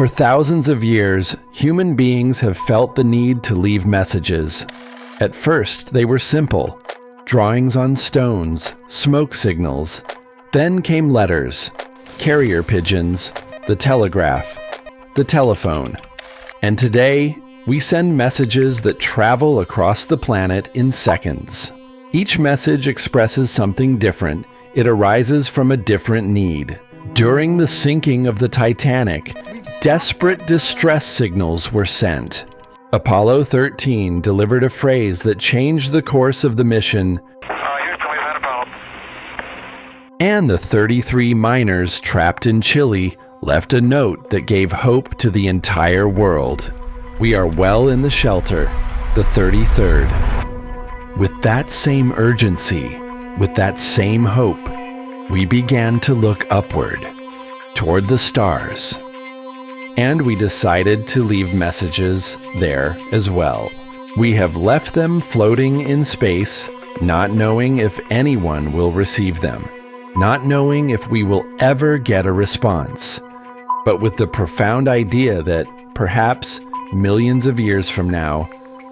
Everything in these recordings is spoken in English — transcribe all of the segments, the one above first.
For thousands of years, human beings have felt the need to leave messages. At first, they were simple: drawings on stones, smoke signals. Then came letters, carrier pigeons, the telegraph, the telephone. And today, we send messages that travel across the planet in seconds. Each message expresses something different. It arises from a different need. During the sinking of the Titanic, desperate distress signals were sent. Apollo 13 delivered a phrase that changed the course of the mission, and the 33 miners trapped in Chile left a note that gave hope to the entire world. We are well in the shelter, the 33rd. With that same urgency, with that same hope, we began to look upward, toward the stars. And we decided to leave messages there as well. We have left them floating in space, not knowing if anyone will receive them, not knowing if we will ever get a response, but with the profound idea that perhaps millions of years from now,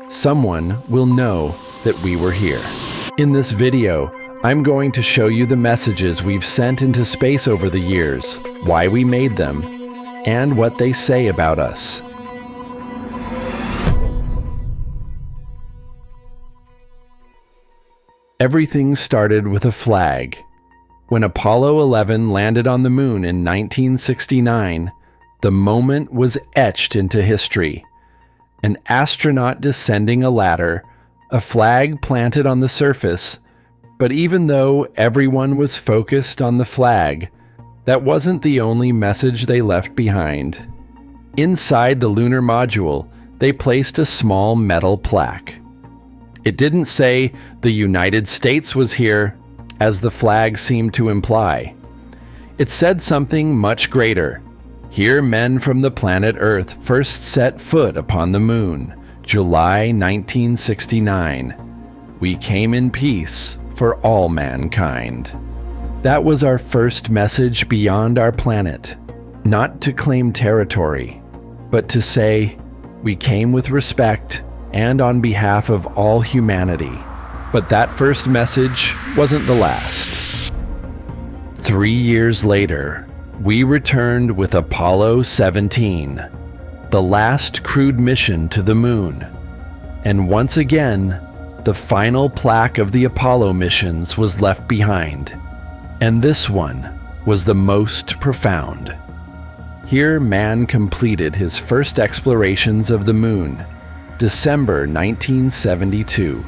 someone will know that we were here. In this video, I'm going to show you the messages we've sent into space over the years, why we made them, and what they say about us. Everything started with a flag. When Apollo 11 landed on the moon in 1969, the moment was etched into history. An astronaut descending a ladder, a flag planted on the surface, but even though everyone was focused on the flag, that wasn't the only message they left behind. Inside the lunar module, they placed a small metal plaque. It didn't say the United States was here, as the flag seemed to imply. It said something much greater. Here men from the planet Earth first set foot upon the moon, July 1969. We came in peace for all mankind. That was our first message beyond our planet, not to claim territory, but to say, we came with respect and on behalf of all humanity. But that first message wasn't the last. 3 years later, we returned with Apollo 17, the last crewed mission to the moon. And once again, the final plaque of the Apollo missions was left behind. And this one was the most profound. Here man completed his first explorations of the moon, December 1972.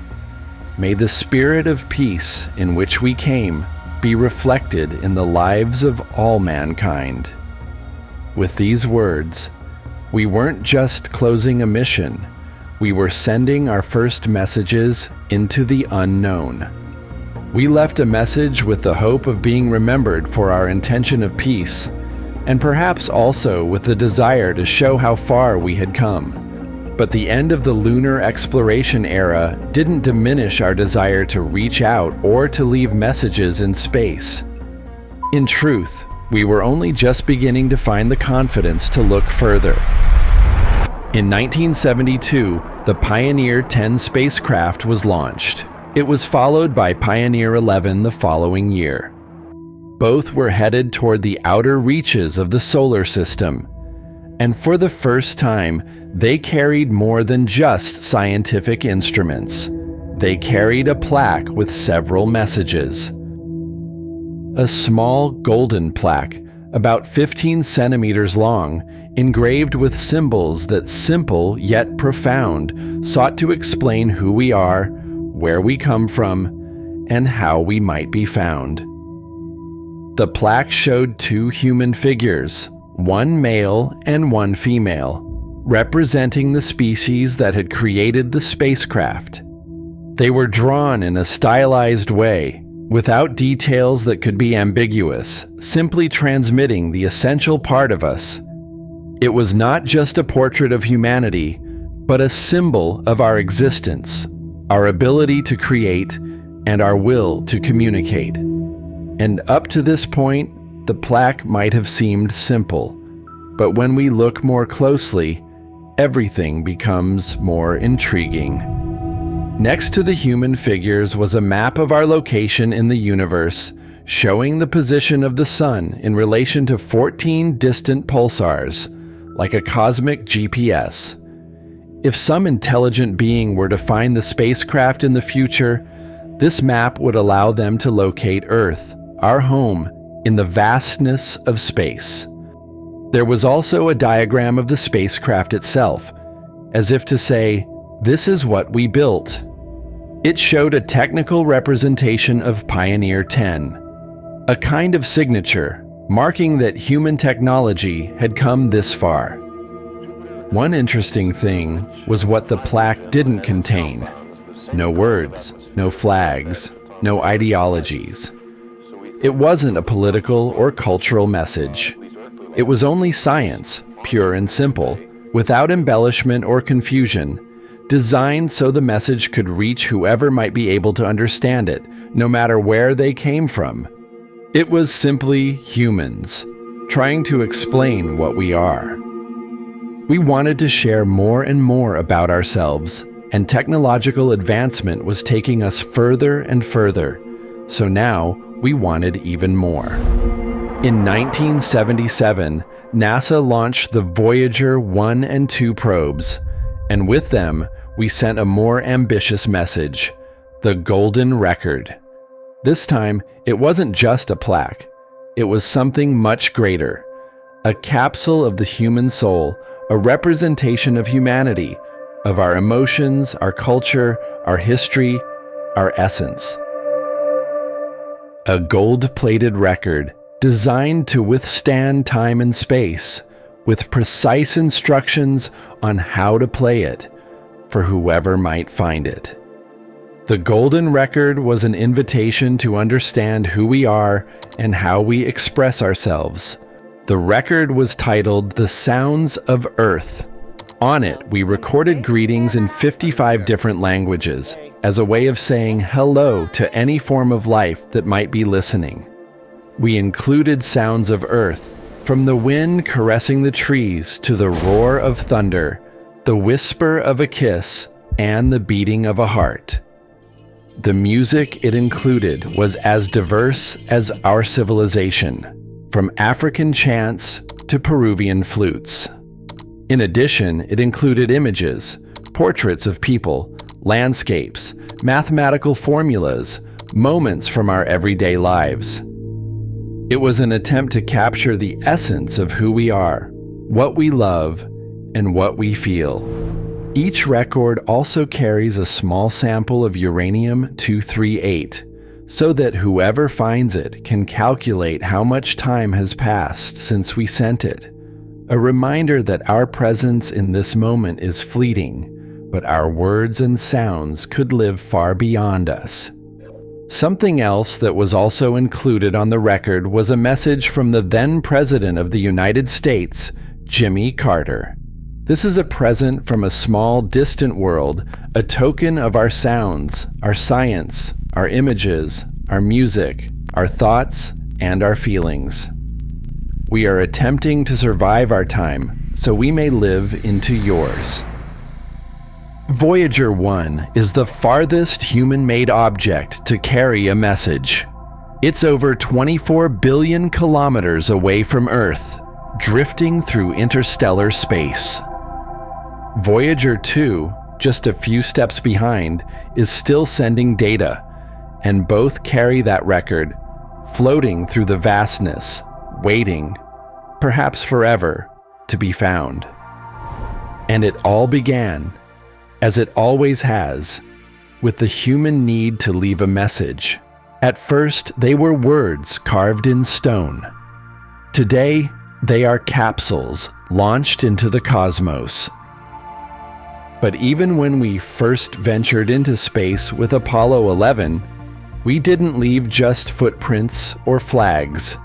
May the spirit of peace in which we came be reflected in the lives of all mankind. With these words, we weren't just closing a mission, we were sending our first messages into the unknown. We left a message with the hope of being remembered for our intention of peace, and perhaps also with the desire to show how far we had come. But the end of the lunar exploration era didn't diminish our desire to reach out or to leave messages in space. In truth, we were only just beginning to find the confidence to look further. In 1972, the Pioneer 10 spacecraft was launched. It was followed by Pioneer 11 the following year. Both were headed toward the outer reaches of the solar system. And for the first time, they carried more than just scientific instruments. They carried a plaque with several messages. A small golden plaque, about 15 centimeters long, engraved with symbols that, simple yet profound, sought to explain who we are, where we come from, and how we might be found. The plaque showed 2 human figures, one male and one female, representing the species that had created the spacecraft. They were drawn in a stylized way, without details that could be ambiguous, simply transmitting the essential part of us. It was not just a portrait of humanity, but a symbol of our existence, our ability to create, and our will to communicate. And up to this point, the plaque might have seemed simple, But when we look more closely, everything becomes more intriguing. Next to the human figures was a map of our location in the universe, showing the position of the sun in relation to 14 distant pulsars, like a cosmic GPS. If some intelligent being were to find the spacecraft in the future, this map would allow them to locate Earth, our home, in the vastness of space. There was also a diagram of the spacecraft itself, as if to say, "This is what we built." It showed a technical representation of Pioneer 10, a kind of signature marking that human technology had come this far. One interesting thing was what the plaque didn't contain. No words, no flags, no ideologies. It wasn't a political or cultural message. It was only science, pure and simple, without embellishment or confusion, designed so the message could reach whoever might be able to understand it, no matter where they came from. It was simply humans, trying to explain what we are. We wanted to share more and more about ourselves, and technological advancement was taking us further and further, so now we wanted even more. In 1977, NASA launched the Voyager 1 and 2 probes, and with them, we sent a more ambitious message, the Golden Record. This time, it wasn't just a plaque. It was something much greater, a capsule of the human soul, a representation of humanity, of our emotions, our culture, our history, our essence. A gold-plated record designed to withstand time and space, with precise instructions on how to play it for whoever might find it. The Golden Record was an invitation to understand who we are and how we express ourselves. The record was titled The Sounds of Earth. On it, we recorded greetings in 55 different languages as a way of saying hello to any form of life that might be listening. We included sounds of Earth, from the wind caressing the trees to the roar of thunder, the whisper of a kiss, and the beating of a heart. The music it included was as diverse as our civilization, from African chants to Peruvian flutes. In addition, it included images, portraits of people, landscapes, mathematical formulas, moments from our everyday lives. It was an attempt to capture the essence of who we are, what we love, and what we feel. Each record also carries a small sample of uranium-238, so that whoever finds it can calculate how much time has passed since we sent it. A reminder that our presence in this moment is fleeting, but our words and sounds could live far beyond us. Something else that was also included on the record was a message from the then President of the United States, Jimmy Carter. This is a present from a small, distant world, a token of our sounds, our science, our images, our music, our thoughts, and our feelings. We are attempting to survive our time, so we may live into yours. Voyager 1 is the farthest human-made object to carry a message. It's over 24 billion kilometers away from Earth, drifting through interstellar space. Voyager 2, just a few steps behind, is still sending data, and both carry that record, floating through the vastness, waiting, perhaps forever, to be found. And it all began, as it always has, with the human need to leave a message. At first, they were words carved in stone. Today, they are capsules launched into the cosmos. But even when we first ventured into space with Apollo 11, we didn't leave just footprints or flags.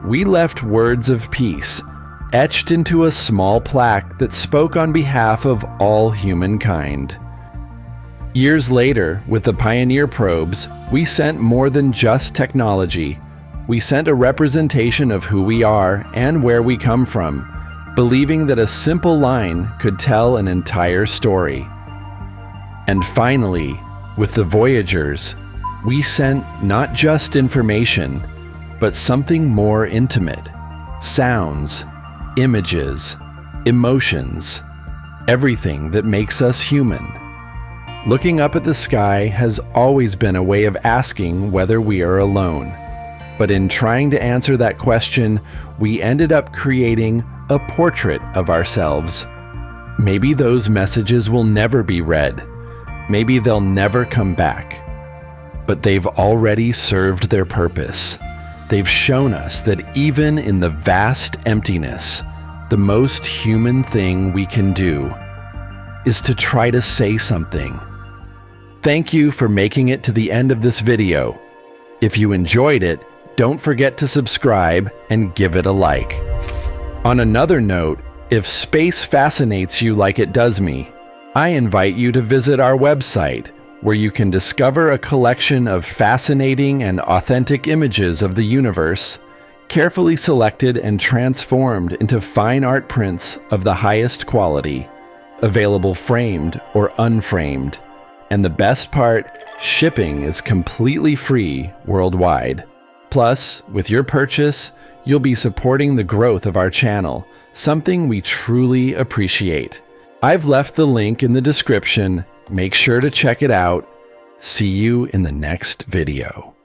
We left words of peace, etched into a small plaque that spoke on behalf of all humankind. Years later, with the Pioneer probes, we sent more than just technology. We sent a representation of who we are and where we come from, believing that a simple line could tell an entire story. And finally, with the Voyagers, we sent not just information, but something more intimate. Sounds, images, emotions, everything that makes us human. Looking up at the sky has always been a way of asking whether we are alone. But in trying to answer that question, we ended up creating a portrait of ourselves. Maybe those messages will never be read. Maybe they'll never come back. But they've already served their purpose. They've shown us that even in the vast emptiness, the most human thing we can do is to try to say something. Thank you for making it to the end of this video. If you enjoyed it, don't forget to subscribe and give it a like. On another note, if space fascinates you like it does me, I invite you to visit our website, where you can discover a collection of fascinating and authentic images of the universe, carefully selected and transformed into fine art prints of the highest quality, available framed or unframed. And the best part, shipping is completely free worldwide. Plus, with your purchase, you'll be supporting the growth of our channel, something we truly appreciate. I've left the link in the description. Make sure to check it out. See you in the next video.